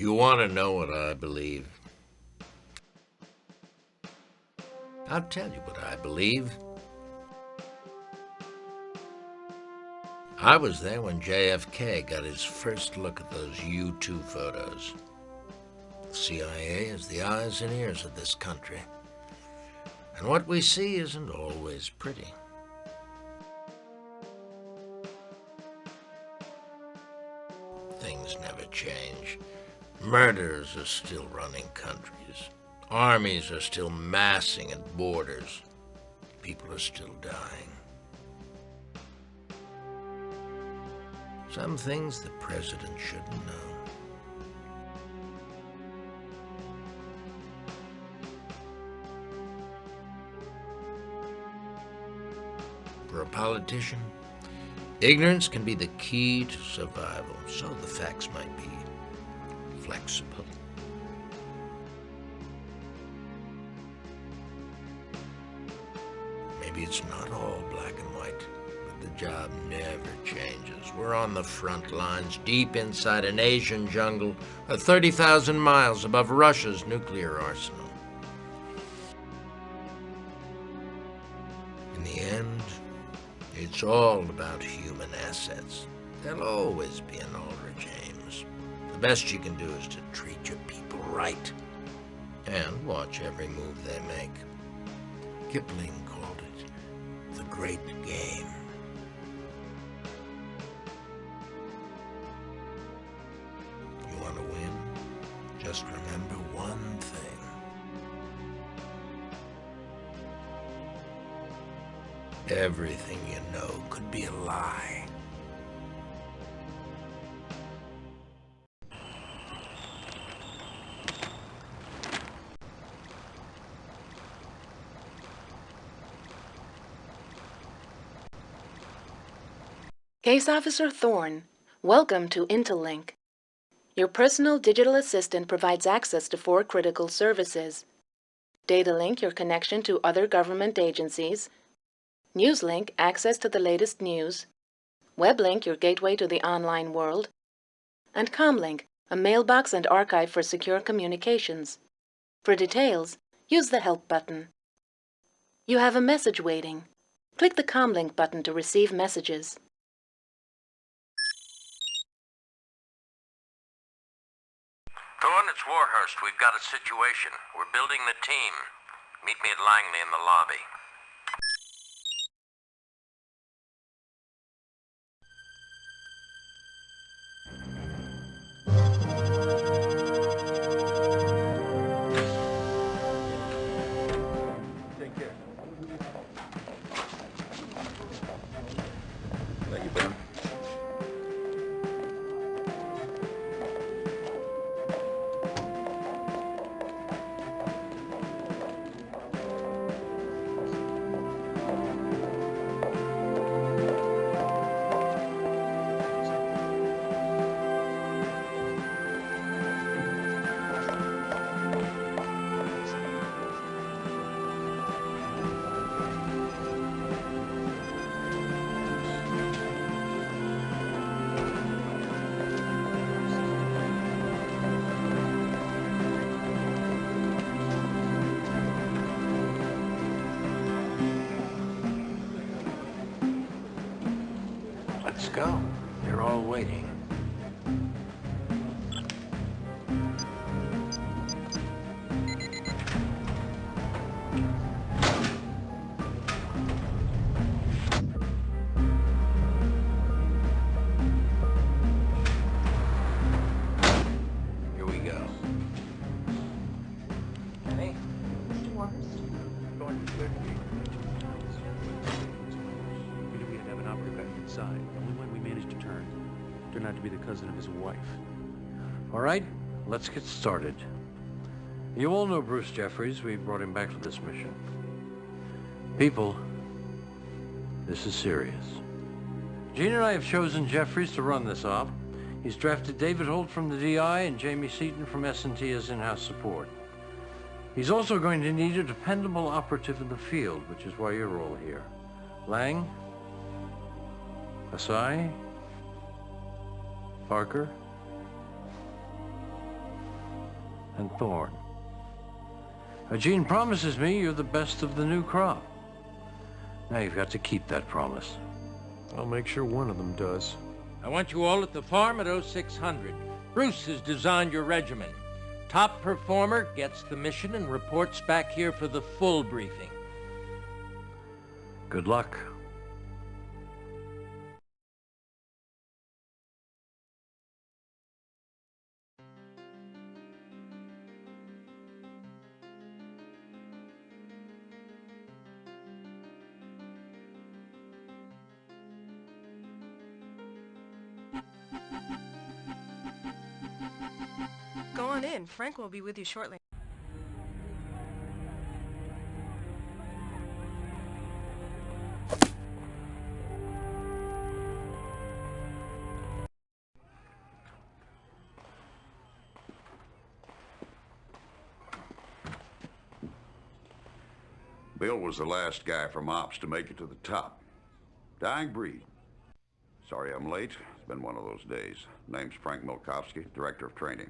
You want to know what I believe? I'll tell you what I believe. I was there when JFK got his first look at those U-2 photos. The CIA is the eyes and ears of this country. And what we see isn't always pretty. Things never change. Murders are still running countries. Armies are still massing at borders. People are still dying. Some things the president shouldn't know. For a politician, ignorance can be the key to survival, so the facts might be flexible. Maybe it's not all black and white, but the job never changes. We're on the front lines, deep inside an Asian jungle, 30,000 miles above Russia's nuclear arsenal. In the end, it's all about human assets. There'll always be an Aldrich Ames. The best you can do is to treat your people right and watch every move they make. Kipling called it the great game. You want to win? Just remember one thing. Everything you know could be a lie. Case Officer Thorne, welcome to Intellink. Your personal digital assistant provides access to 4 critical services. DataLink, your connection to other government agencies. NewsLink, access to the latest news. WebLink, your gateway to the online world. And ComLink, a mailbox and archive for secure communications. For details, use the Help button. You have a message waiting. Click the ComLink button to receive messages. Thorne, it's Warhurst. We've got a situation. We're building the team. Meet me at Langley in the lobby. Take care. Thank you, Ben. Let's go. They're all waiting. Here we go. Penny? Mr. Warhurst? We had to have an operative back inside. Only when we managed to turn. Turned out to be the cousin of his wife. All right, let's get started. You all know Bruce Jeffries. We brought him back for this mission. People, this is serious. Gene and I have chosen Jeffries to run this op. He's drafted David Holt from the DI and Jamie Seaton from S&T as in-house support. He's also going to need a dependable operative in the field, which is why you're all here. Lang, Asai, Parker, and Thorne. Gene promises me you're the best of the new crop. Now you've got to keep that promise. I'll make sure one of them does. I want you all at the farm at 0600. Bruce has designed your regimen. Top performer gets the mission and reports back here for the full briefing. Good luck. Go on in. Frank will be with you shortly. Bill was the last guy from Ops to make it to the top. Dying breed. Sorry I'm late. It's been one of those days. Name's Frank Milkowski, Director of Training.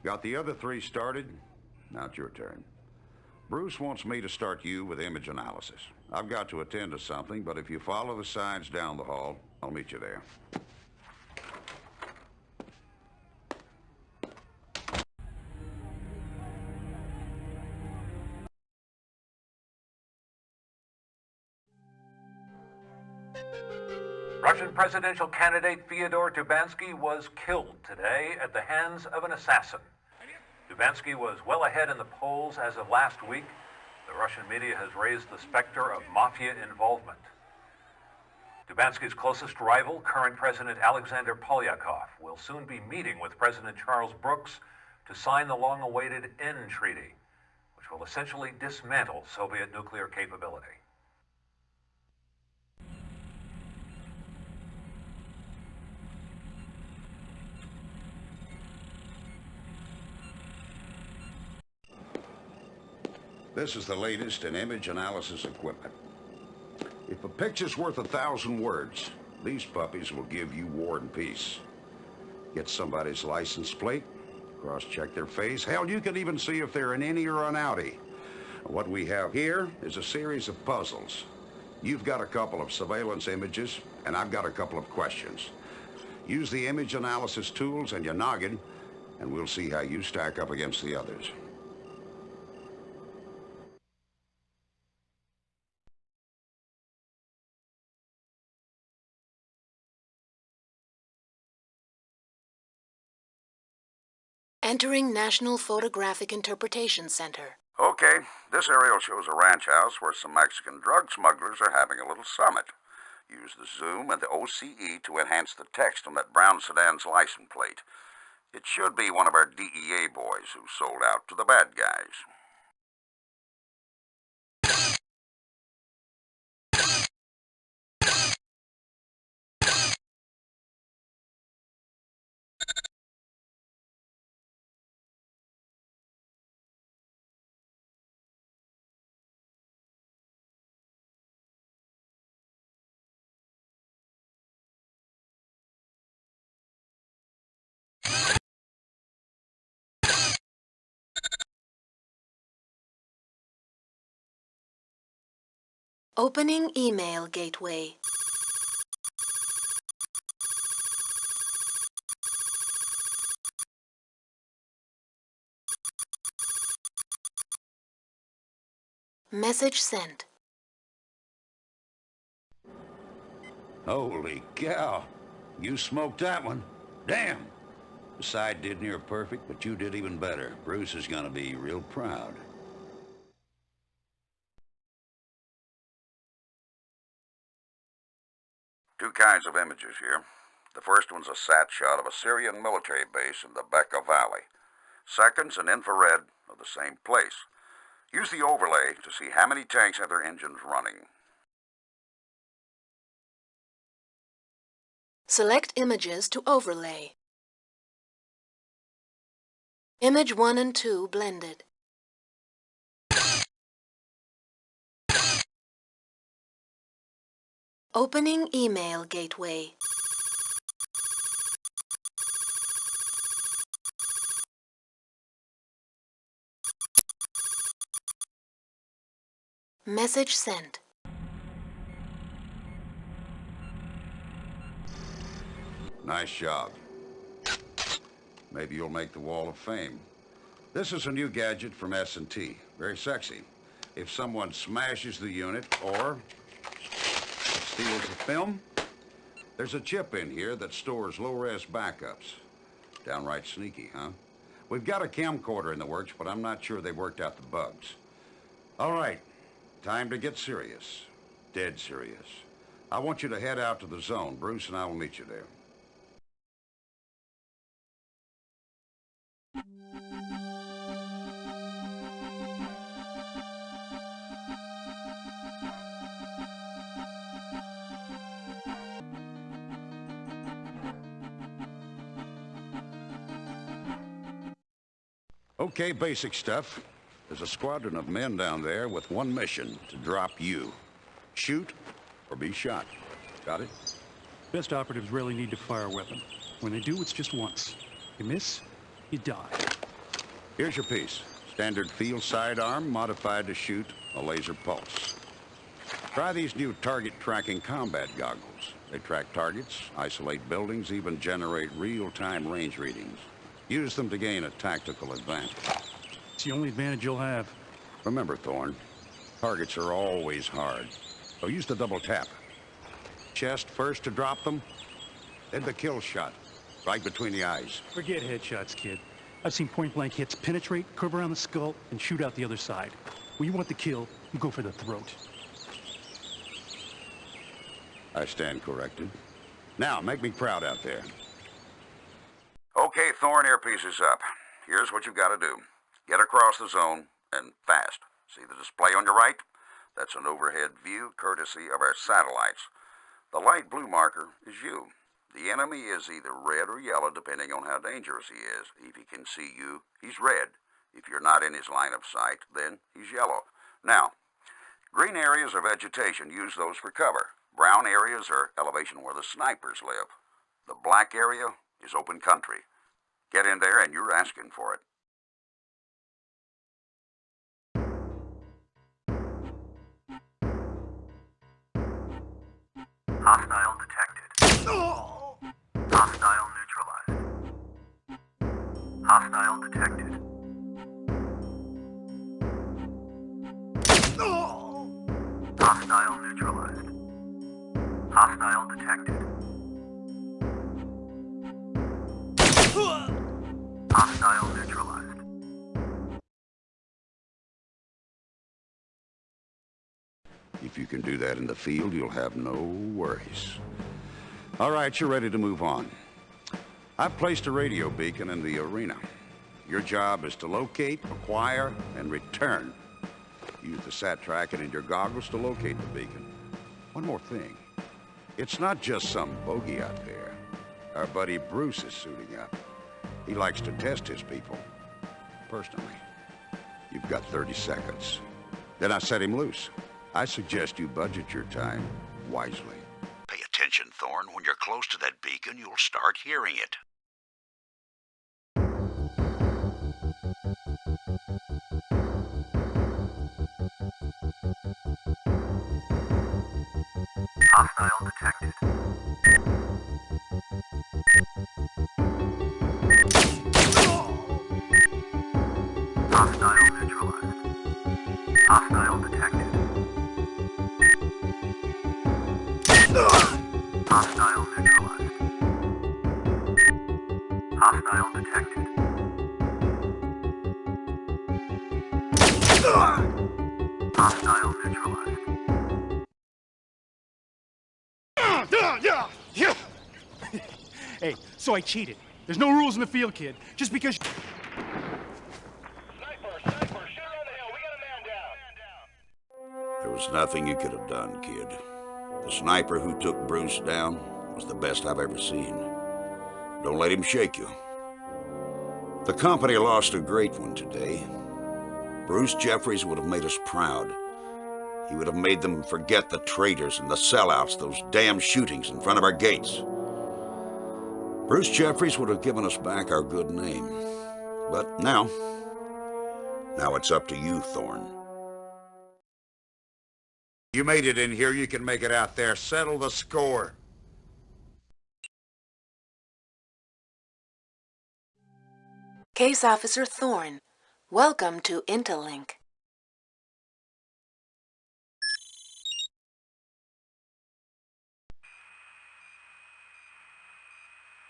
Got the other three started? Now it's your turn. Bruce wants me to start you with image analysis. I've got to attend to something, but if you follow the signs down the hall, I'll meet you there. Russian presidential candidate Fyodor Dubansky was killed today at the hands of an assassin. Dubansky was well ahead in the polls as of last week. The Russian media has raised the specter of mafia involvement. Dubansky's closest rival, current President Alexander Polyakov, will soon be meeting with President Charles Brooks to sign the long-awaited N Treaty, which will essentially dismantle Soviet nuclear capability. This is the latest in image analysis equipment. If a picture's worth 1,000 words, these puppies will give you war and peace. Get somebody's license plate, cross-check their face. Hell, you can even see if they're an innie or an outie. What we have here is a series of puzzles. You've got a couple of surveillance images, and I've got a couple of questions. Use the image analysis tools and your noggin, and we'll see how you stack up against the others. Entering National Photographic Interpretation Center. Okay, this aerial shows a ranch house where some Mexican drug smugglers are having a little summit. Use the zoom and the OCE to enhance the text on that brown sedan's license plate. It should be one of our DEA boys who sold out to the bad guys. Opening email gateway. Message sent. Holy cow. You smoked that one. Damn. The side did near perfect, but you did even better. Bruce is gonna be real proud. Two kinds of images here. The first one's a sat shot of a Syrian military base in the Bekaa Valley. Second's an infrared of the same place. Use the overlay to see how many tanks have their engines running. Select images to overlay. Image 1 and 2 blended. Opening email gateway. Message sent. Nice job. Maybe you'll make the Wall of Fame. This is a new gadget from S&T. Very sexy. If someone smashes the unit or steals the film, there's a chip in here that stores low-res backups. Downright sneaky, huh? We've got a camcorder in the works, but I'm not sure they've worked out the bugs. All right, time to get serious. Dead serious. I want you to head out to the zone. Bruce and I will meet you there. Okay, basic stuff. There's a squadron of men down there with one mission, to drop you. Shoot or be shot. Got it? Best operatives rarely need to fire a weapon. When they do, it's just once. You miss, you die. Here's your piece. Standard field sidearm modified to shoot a laser pulse. Try these new target tracking combat goggles. They track targets, isolate buildings, even generate real-time range readings. Use them to gain a tactical advantage. It's the only advantage you'll have. Remember, Thorne, targets are always hard. So use the double tap. Chest first to drop them, then the kill shot, right between the eyes. Forget headshots, kid. I've seen point-blank hits penetrate, curve around the skull, and shoot out the other side. When you want the kill, you go for the throat. I stand corrected. Now, make me proud out there. Okay, Thorne, earpiece is up. Here's what you've got to do. Get across the zone, and fast. See the display on your right? That's an overhead view courtesy of our satellites. The light blue marker is you. The enemy is either red or yellow, depending on how dangerous he is. If he can see you, he's red. If you're not in his line of sight, then he's yellow. Now, green areas are vegetation. Use those for cover. Brown areas are elevation where the snipers live. The black area is open country. Get in there and you're asking for it. Hostile detected. Hostile neutralized. Hostile detected. Hostile neutralized. Hostile detected. Hostile neutralized. If you can do that in the field, you'll have no worries. All right, you're ready to move on. I've placed a radio beacon in the arena. Your job is to locate, acquire, and return. Use the sat tracking in your goggles to locate the beacon. One more thing. It's not just some bogey out there. Our buddy Bruce is suiting up. He likes to test his people. Personally. You've got 30 seconds. Then I set him loose. I suggest you budget your time wisely. Pay attention, Thorne. When you're close to that beacon, you'll start hearing it. Hostile detected. Hostile neutralized. Hostile detected. Hostile neutralized. Hostile detected. Hostile neutralized. Hey, so I cheated. There's no rules in the field, kid. Just because... Sniper, shoot on the hill. We got a man down. There was nothing you could have done, kid. The sniper who took Bruce down was the best I've ever seen. Don't let him shake you. The company lost a great one today. Bruce Jeffries would have made us proud. He would have made them forget the traitors and the sellouts, those damn shootings in front of our gates. Bruce Jeffries would have given us back our good name. But now it's up to you, Thorne. You made it in here, you can make it out there. Settle the score. Case Officer Thorne, welcome to Interlink.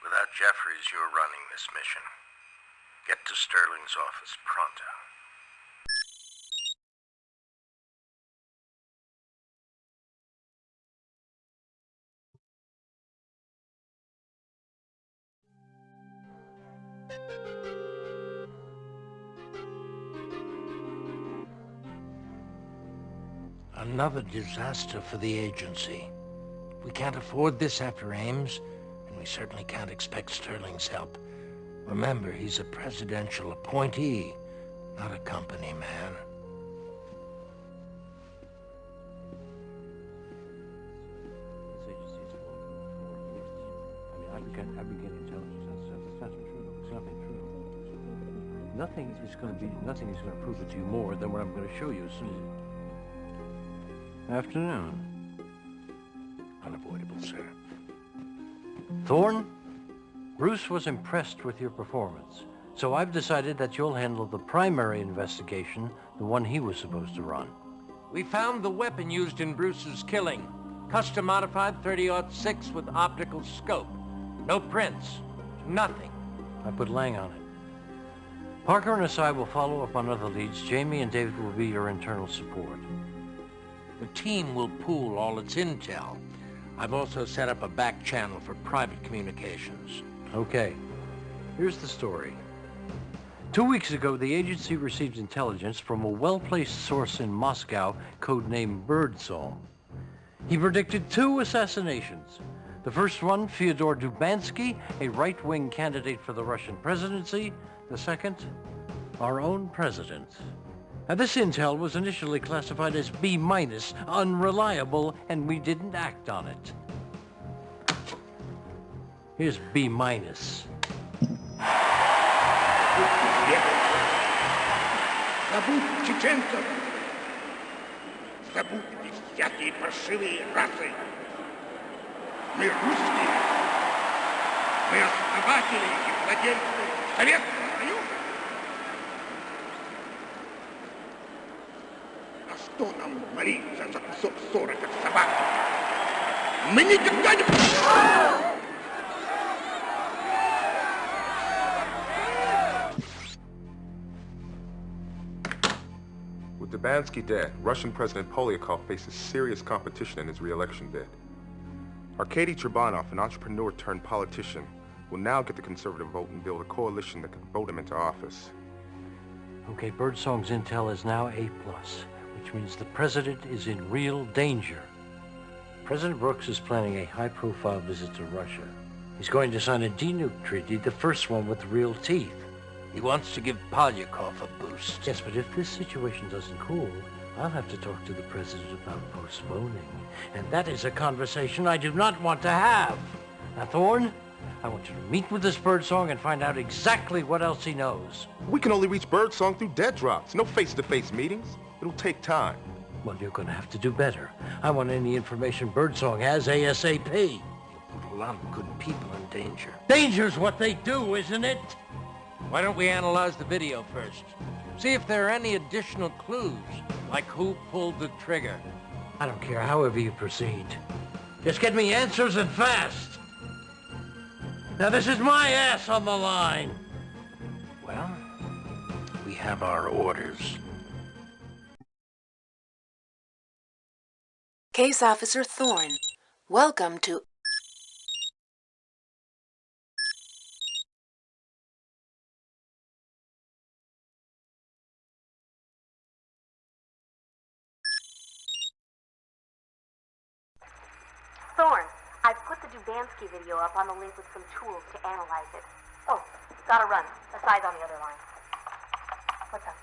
Without Jeffries, you're running this mission. Get to Sterling's office pronto. Another disaster for the agency. We can't afford this after Ames, and we certainly can't expect Sterling's help. Remember, he's a presidential appointee, not a company man. I've been getting intelligence. That's not true. It's nothing true. Nothing is going to prove it to you more than what I'm going to show you as soon as... Afternoon. Unavoidable, sir. Thorne, Bruce was impressed with your performance, so I've decided that you'll handle the primary investigation, the one he was supposed to run. We found the weapon used in Bruce's killing. Custom-modified 30-06 with optical scope. No prints. Nothing. I put Lang on it. Parker and Asai will follow up on other leads. Jamie and David will be your internal support. The team will pool all its intel. I've also set up a back channel for private communications. Okay. Here's the story. 2 weeks ago, the agency received intelligence from a well-placed source in Moscow, codenamed Birdsong. He predicted 2 assassinations. The first one, Fyodor Dubansky, a right-wing candidate for the Russian presidency. The second, our own president. Now, this intel was initially classified as B-, unreliable, and we didn't act on it. Here's B-. Забудь чеченцев, забудь всякие паршивые расы. Мы русские, мы основатели и владельцы Советского Союза. А что нам молиться за кусок ссора, как собаки? Мы никогда не... With Dubansky dead, Russian President Polyakov faces serious competition in his re-election bid. Arkady Trebanov, an entrepreneur turned politician, will now get the conservative vote and build a coalition that can vote him into office. Okay, Birdsong's intel is now A+, which means the president is in real danger. President Brooks is planning a high-profile visit to Russia. He's going to sign a denuke treaty, the first one with real teeth. He wants to give Polyakov a boost. Yes, but if this situation doesn't cool, I'll have to talk to the president about postponing. And that is a conversation I do not want to have. Now, Thorne, I want you to meet with this Birdsong and find out exactly what else he knows. We can only reach Birdsong through dead drops. No face-to-face meetings. It'll take time. Well, you're going to have to do better. I want any information Birdsong has ASAP. You put a lot of good people in danger. Danger's what they do, isn't it? Why don't we analyze the video first? See if there are any additional clues, like who pulled the trigger. I don't care however you proceed. Just get me answers and fast. Now this is my ass on the line. Well, we have our orders. Case Officer Thorne, welcome to... Thorne, I've put the Dubansky video up on the link with some tools to analyze it. Oh, gotta run. Asai's on the other line. What's up?